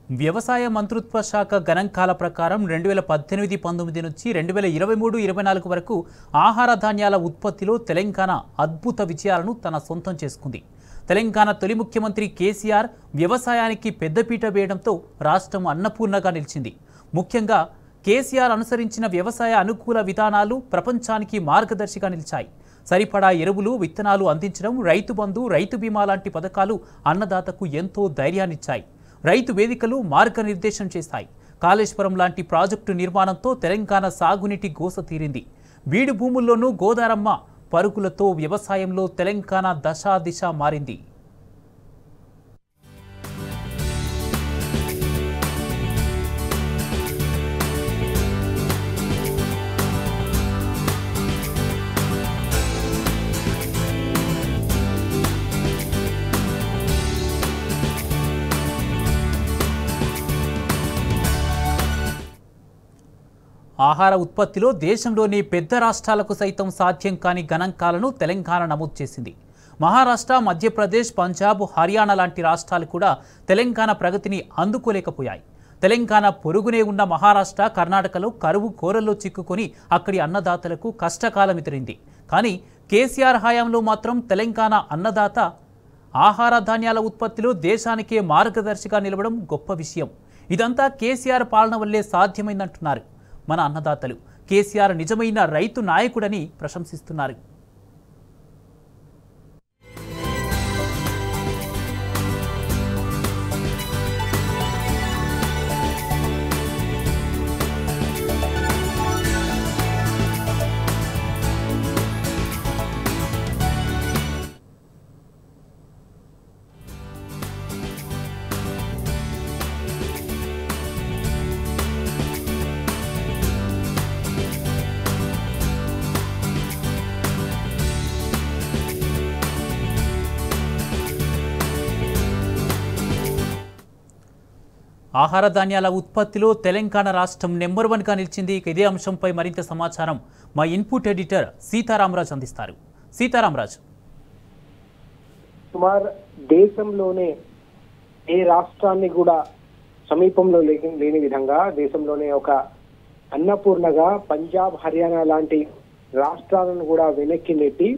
వ్యవసాయ మంత్రిత్వ శాఖ గణాంకాల ప్రకారం 2018-19 నుంచి 2023-24 వరకు ఆహార ధాన్యాల ఉత్పత్తిలో తెలంగాణ అద్భుత విజయాలను తన సొంతం చేసుకుంది. తెలంగాణ తొలి ముఖ్యమంత్రి కేసీఆర్ వ్యవసాయానికి పెద్దపీట వేయడంతో రాష్ట్రం అన్నపూర్ణగా నిలిచింది. ముఖ్యంగా కేసీఆర్ అనుసరించిన వ్యవసాయ అనుకూల విధానాలు ప్రపంచానికి మార్గదర్శిగా నిలిచాయి. సరిపడా ఎరువులు, విత్తనాలు అందించడం, రైతు బంధు, రైతు బీమా లాంటి పథకాలు అన్నదాతకు ఎంతో ధైర్యాన్నిచ్చాయి. రైతు వేదికలు మార్గనిర్దేశం చేస్తాయి. కాళేశ్వరం లాంటి ప్రాజెక్టు నిర్మాణంతో తెలంగాణ సాగునీటి గోస తీరింది. బీడు భూముల్లోనూ గోదారమ్మ పరుగులతో వ్యవసాయంలో తెలంగాణ దశ మారింది. ఆహార ఉత్పత్తిలో దేశంలోని పెద్ద రాష్ట్రాలకు సైతం సాధ్యం కాని గణాంకాలను తెలంగాణ నమోదు చేసింది. మహారాష్ట్ర, మధ్యప్రదేశ్, పంజాబ్, హర్యానా లాంటి రాష్ట్రాలు కూడా తెలంగాణ ప్రగతిని అందుకోలేకపోయాయి. తెలంగాణ పొరుగునే ఉన్న మహారాష్ట్ర, కర్ణాటకలో కరువు కోరల్లో చిక్కుకొని అక్కడి అన్నదాతలకు కష్టకాలం ఎదురైంది. కానీ కేసీఆర్ హయాంలో మాత్రం తెలంగాణ అన్నదాత ఆహార ధాన్యాల ఉత్పత్తిలో దేశానికే మార్గదర్శిగా నిలవడం గొప్ప విషయం. ఇదంతా కేసీఆర్ పాలన వల్లే సాధ్యమైందంటున్నారు మన అన్నదాతలు. కేసీఆర్ నిజమైన రైతు నాయకుడని ప్రశంసిస్తున్నారు. ఆహార ధాన్యాల ఉత్పత్తిలో తెలంగాణ రాష్ట్రం నెంబర్ 1గా నిలిచింది. ఇదే అంశంపై మరింత సమాచారం మా ఇన్పుట్ ఎడిటర్ సీతారామరాజు అందిస్తారు. సీతారామరాజు, సుమారు దేశంలోనే ఏ రాష్ట్రాన్ని కూడా సమీపంలో లేని విధంగా దేశంలోనే ఒక అన్నపూర్ణగా పంజాబ్, హర్యానా లాంటి రాష్ట్రాలను కూడా వెనక్కి నెట్టి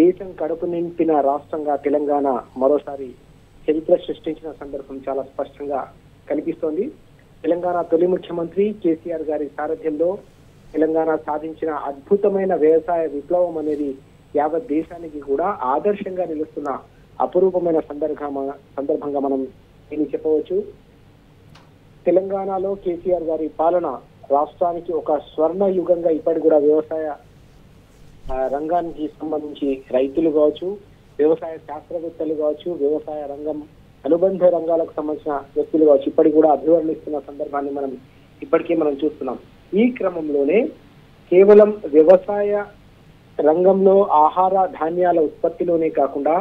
దేశం కడుపు నింపిన రాష్ట్రంగా తెలంగాణ మరోసారి చరిత్ర సృష్టించిన సందర్భం చాలా స్పష్టంగా కనిపిస్తోంది. తెలంగాణ తొలి ముఖ్యమంత్రి కేసీఆర్ గారి సారథ్యంలో తెలంగాణ సాధించిన అద్భుతమైన వ్యవసాయ విప్లవం అనేది యావత్ దేశానికి కూడా ఆదర్శంగా నిలుస్తున్న అపురూపమైన సందర్భంగా మనం దీన్ని చెప్పవచ్చు. తెలంగాణలో కేసీఆర్ గారి పాలన రాష్ట్రానికి ఒక స్వర్ణ యుగంగా ఇప్పటి కూడా వ్యవసాయ రంగానికి సంబంధించి రైతులు కావచ్చు, వ్యవసాయ శాస్త్రవేత్తలు కావచ్చు, వ్యవసాయ రంగం అనుబంధ రంగాలకు సంబంధించిన వ్యక్తులు కావచ్చు, ఇప్పటికి కూడా అభివర్ణిస్తున్న సందర్భాన్ని ఇప్పటికే మనం చూస్తున్నాం. ఈ క్రమంలోనే కేవలం వ్యవసాయ రంగంలో ఆహార ధాన్యాల ఉత్పత్తిలోనే కాకుండా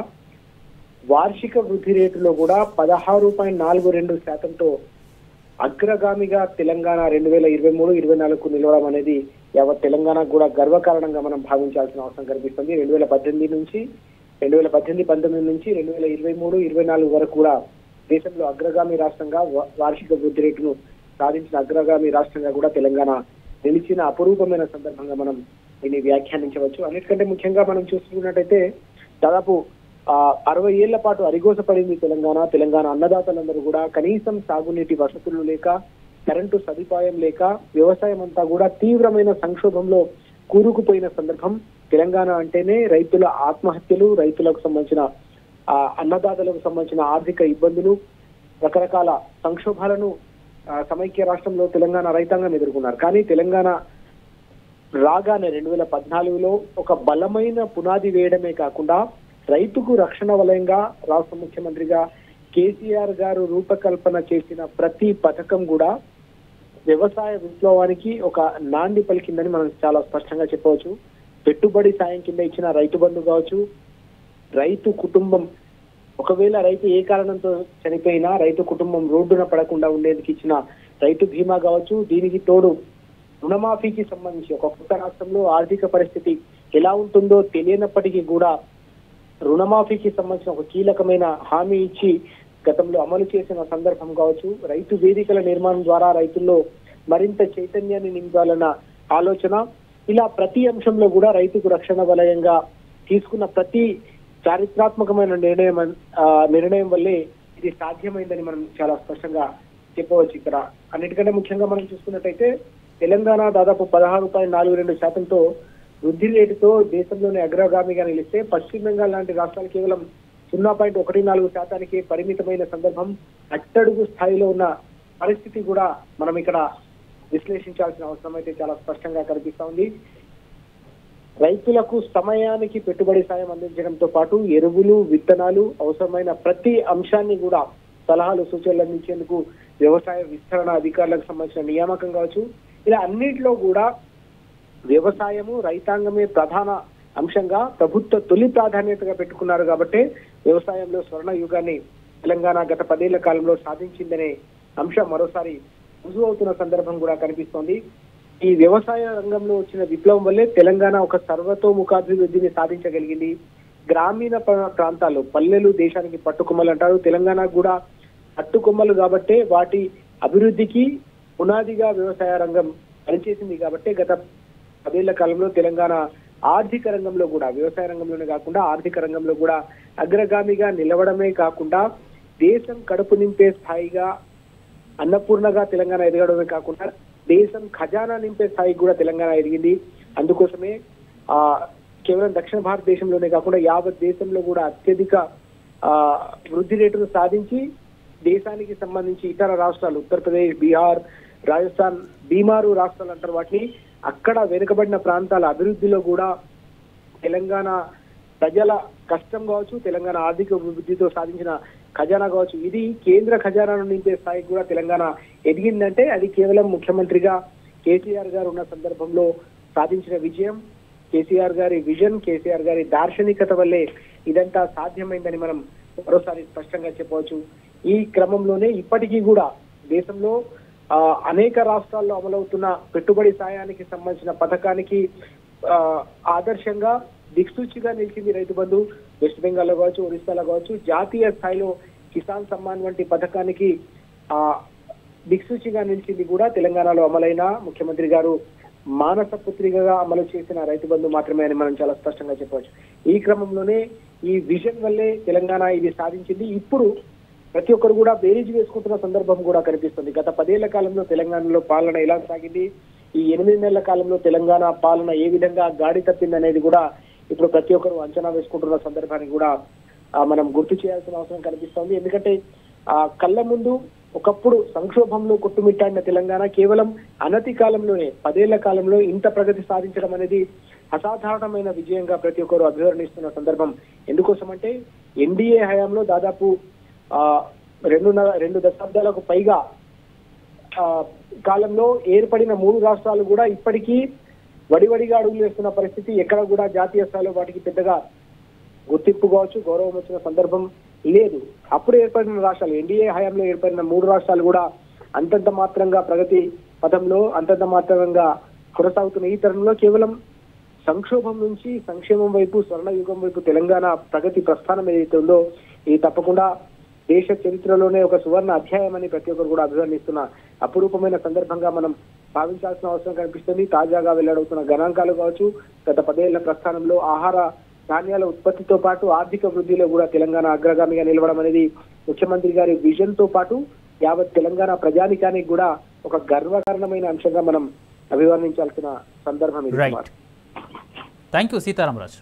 వార్షిక వృద్ధి రేటులో కూడా 16.42% అగ్రగామిగా తెలంగాణ 2023-24 నిలవడం అనేది యావత్ తెలంగాణకు కూడా గర్వకారణంగా మనం భావించాల్సిన అవసరం కనిపిస్తుంది. 2018-19 నుంచి 2023-24 వరకు కూడా దేశంలో అగ్రగామి రాష్ట్రంగా వార్షిక వృద్ధి రేటును సాధించిన అగ్రగామి రాష్ట్రంగా కూడా తెలంగాణ నిలిచిన అపురూపమైన సందర్భంగా మనం దీన్ని వ్యాఖ్యానించవచ్చు. అన్నిటికంటే ముఖ్యంగా మనం చూసుకున్నట్టయితే దాదాపు 60 ఏళ్ల పాటు అరిగోస పడింది తెలంగాణ అన్నదాతలందరూ కూడా కనీసం సాగునీటి వసతులు లేక, కరెంటు సదుపాయం లేక, వ్యవసాయం అంతా కూడా తీవ్రమైన సంక్షోభంలో కూరుకుపోయిన సందర్భం. తెలంగాణ అంటేనే రైతుల ఆత్మహత్యలు, రైతులకు సంబంధించిన అన్నదాతలకు సంబంధించిన ఆర్థిక ఇబ్బందులు, రకరకాల సంక్షోభాలను సమైక్య రాష్ట్రంలో తెలంగాణ రైతాంగం ఎదుర్కొన్నారు. కానీ తెలంగాణ రాగానే 2014లో ఒక బలమైన పునాది వేయడమే కాకుండా రైతుకు రక్షణ వలయంగా రాష్ట్ర ముఖ్యమంత్రిగా కేసీఆర్ గారు రూపకల్పన చేసిన ప్రతి పథకం కూడా వ్యవసాయ విప్లవానికి ఒక నాంది పలికిందని మనం చాలా స్పష్టంగా చెప్పవచ్చు. పెట్టుబడి సాయం కింద ఇచ్చిన రైతు బంధు కావచ్చు, రైతు కుటుంబం ఒకవేళ రైతు ఏ కారణంతో చనిపోయినా రైతు కుటుంబం రోడ్డున పడకుండా ఉండేందుకు ఇచ్చిన రైతు బీమా కావచ్చు, దీనికి తోడు రుణమాఫీకి సంబంధించి ఒక కొత్త రాష్ట్రంలో ఆర్థిక పరిస్థితి ఎలా ఉంటుందో తెలియనప్పటికీ కూడా రుణమాఫీకి సంబంధించిన ఒక కీలకమైన హామీ ఇచ్చి గతంలో అమలు చేసిన సందర్భం కావచ్చు, రైతు వేదికల నిర్మాణం ద్వారా రైతుల్లో మరింత చైతన్యాన్ని నింపాలన్న ఆలోచన, ఇలా ప్రతి అంశంలో కూడా రైతుకు రక్షణ వలయంగా తీసుకున్న ప్రతి చారిత్రాత్మకమైన నిర్ణయం వల్లే ఇది సాధ్యమైందని మనం చాలా స్పష్టంగా చెప్పవచ్చు. ఇక్కడ అన్నిటికంటే ముఖ్యంగా మనం చూసుకున్నట్టయితే తెలంగాణ దాదాపు 16.42%తో వృద్ధి రేటుతో దేశంలోనే అగ్రగామిగా నిలిస్తే పశ్చిమ బెంగాల్ లాంటి రాష్ట్రాలు కేవలం 0.14%కే పరిమితమైన సందర్భం, అట్టడుగు స్థాయిలో ఉన్న పరిస్థితి కూడా మనం ఇక్కడ విశ్లేషించాల్సిన అవసరం అయితే చాలా స్పష్టంగా కనిపిస్తా ఉంది. రైతులకు సమయానికి పెట్టుబడి సాయం అందించడంతో పాటు ఎరువులు, విత్తనాలు, అవసరమైన ప్రతి అంశాన్ని కూడా సలహాలు, సూచనలు అందించేందుకు వ్యవసాయ విస్తరణ అధికారులకు సంబంధించిన నియామకం కావచ్చు, ఇలా అన్నింటిలో కూడా వ్యవసాయము, రైతాంగమే ప్రధాన అంశంగా ప్రభుత్వ తొలి ప్రాధాన్యతగా పెట్టుకున్నారు. కాబట్టి వ్యవసాయంలో స్వర్ణ యుగాన్ని తెలంగాణ గత 10 ఏళ్ల కాలంలో సాధించిందనే అంశం మరోసారి రుజువు అవుతున్న సందర్భం కూడా కనిపిస్తోంది. ఈ వ్యవసాయ రంగంలో వచ్చిన విప్లవం వల్లే తెలంగాణ ఒక సర్వతోముఖాభివృద్ధిని సాధించగలిగింది. గ్రామీణ ప్రాంతాల్లో పల్లెలు దేశానికి పట్టుకొమ్మలు అంటారు. తెలంగాణ కూడా పట్టుకొమ్మలు కాబట్టే వాటి అభివృద్ధికి పునాదిగా వ్యవసాయ రంగం పనిచేసింది. కాబట్టి గత 10 ఏళ్ల కాలంలో తెలంగాణ ఆర్థిక రంగంలో కూడా, వ్యవసాయ రంగంలోనే కాకుండా ఆర్థిక రంగంలో కూడా అగ్రగామిగా నిలవడమే కాకుండా దేశం కడుపు నింపే స్థాయిగా, అన్నపూర్ణగా తెలంగాణ ఎదగడమే కాకుండా దేశం ఖజానా నింపే స్థాయికి కూడా తెలంగాణ ఎదిగింది. అందుకోసమే కేవలం దక్షిణ భారతదేశంలోనే కాకుండా యావత్ దేశంలో కూడా అత్యధిక వృద్ధి రేటును సాధించి దేశానికి సంబంధించి ఇతర రాష్ట్రాలు, ఉత్తరప్రదేశ్, బీహార్, రాజస్థాన్, బీమారు రాష్ట్రాలు అంటారు వాటిని, అక్కడ వెనుకబడిన ప్రాంతాల అభివృద్ధిలో కూడా తెలంగాణ ప్రజల కష్టం కావచ్చు, తెలంగాణ ఆర్థిక అభివృద్ధితో సాధించిన ఖజానా కావచ్చు, ఇది కేంద్ర ఖజానాను నింపే స్థాయికి కూడా తెలంగాణ ఎదిగిందంటే అది కేవలం ముఖ్యమంత్రిగా కేసీఆర్ గారు ఉన్న సందర్భంలో సాధించిన విజయం, కేసీఆర్ గారి విజన్, కేసీఆర్ గారి దార్శనికత వల్లే ఇదంతా సాధ్యమైందని మనం మరోసారి స్పష్టంగా చెప్పవచ్చు. ఈ క్రమంలోనే ఇప్పటికీ కూడా దేశంలో అనేక రాష్ట్రాల్లో అమలవుతున్న పెట్టుబడి సాయానికి సంబంధించిన పథకానికి ఆదర్శంగా దిక్సూచిగా నిలిచింది రైతు బంధు. వెస్ట్ బెంగాల్లో కావచ్చు, ఒరిస్సాలో కావచ్చు, జాతీయ స్థాయిలో కిసాన్ సమ్మాన్ వంటి పథకానికి దిక్సూచిగా నిలిచింది కూడా తెలంగాణలో అమలైన ముఖ్యమంత్రి గారు మానస పుత్రికగా అమలు చేసిన రైతు బంధు మాత్రమే అని మనం చాలా స్పష్టంగా చెప్పవచ్చు. ఈ క్రమంలోనే ఈ విజన్ వల్లే తెలంగాణ ఇది సాధించింది. ఇప్పుడు ప్రతి ఒక్కరు కూడా బేరీజ్ వేసుకుంటున్న సందర్భం కూడా కనిపిస్తుంది. గత 10 ఏళ్ల కాలంలో తెలంగాణలో పాలన ఎలా సాగింది, ఈ 8 నెలల కాలంలో తెలంగాణ పాలన ఏ విధంగా గాడి తప్పింది అనేది కూడా ఇప్పుడు ప్రతి ఒక్కరు అంచనా వేసుకుంటున్న సందర్భాన్ని కూడా మనం గుర్తు చేయాల్సిన అవసరం కనిపిస్తోంది. ఎందుకంటే కళ్ళ ముందు ఒకప్పుడు సంక్షోభంలో కొట్టుమిట్టాడిన తెలంగాణ కేవలం అనతి కాలంలోనే 10 ఏళ్ల కాలంలో ఇంత ప్రగతి సాధించడం అనేది అసాధారణమైన విజయంగా ప్రతి ఒక్కరు అభివర్ణిస్తున్న సందర్భం. ఎందుకోసమంటే ఎన్డీఏ హయాంలో దాదాపు 2 దశాబ్దాలకు పైగా కాలంలో ఏర్పడిన 3 రాష్ట్రాలు కూడా ఇప్పటికీ వడివడిగా అడుగులు వేస్తున్న పరిస్థితి. ఎక్కడ కూడా జాతీయ స్థాయిలో వాటికి పెద్దగా గుర్తింపు కావచ్చు, గౌరవం వచ్చిన సందర్భం లేదు. అప్పుడు ఏర్పడిన రాష్ట్రాలు, ఎన్డీఏ హయాంలో ఏర్పడిన 3 రాష్ట్రాలు కూడా అంతంత మాత్రంగా ప్రగతి పథంలో అంతంత మాత్రంగా కొనసాగుతున్న ఈ తరుణంలో కేవలం సంక్షోభం నుంచి సంక్షేమం వైపు, స్వర్ణ యుగం వైపు తెలంగాణ ప్రగతి ప్రస్థానం ఏదైతే ఉందో ఇది తప్పకుండా దేశ చరిత్రలోనే ఒక సువర్ణ అధ్యాయం అని ప్రతి ఒక్కరు కూడా అభివర్ణిస్తున్న అపురూపమైన సందర్భంగా మనం భావించాల్సిన అవసరం కనిపిస్తుంది. తాజాగా వెల్లడవుతున్న గణాంకాలు కావచ్చు, గత 10 ఏళ్ల ప్రస్థానంలో ఆహార ధాన్యాల ఉత్పత్తితో పాటు ఆర్థిక వృద్ధిలో కూడా తెలంగాణ అగ్రగామిగా నిలవడం అనేది ముఖ్యమంత్రి గారి విజన్ తో పాటు యావత్ తెలంగాణ ప్రజానికానికి కూడా ఒక గర్వకారణమైన అంశంగా మనం అభివర్ణించాల్సిన సందర్భం ఇది. Thank you Sitaramaraju.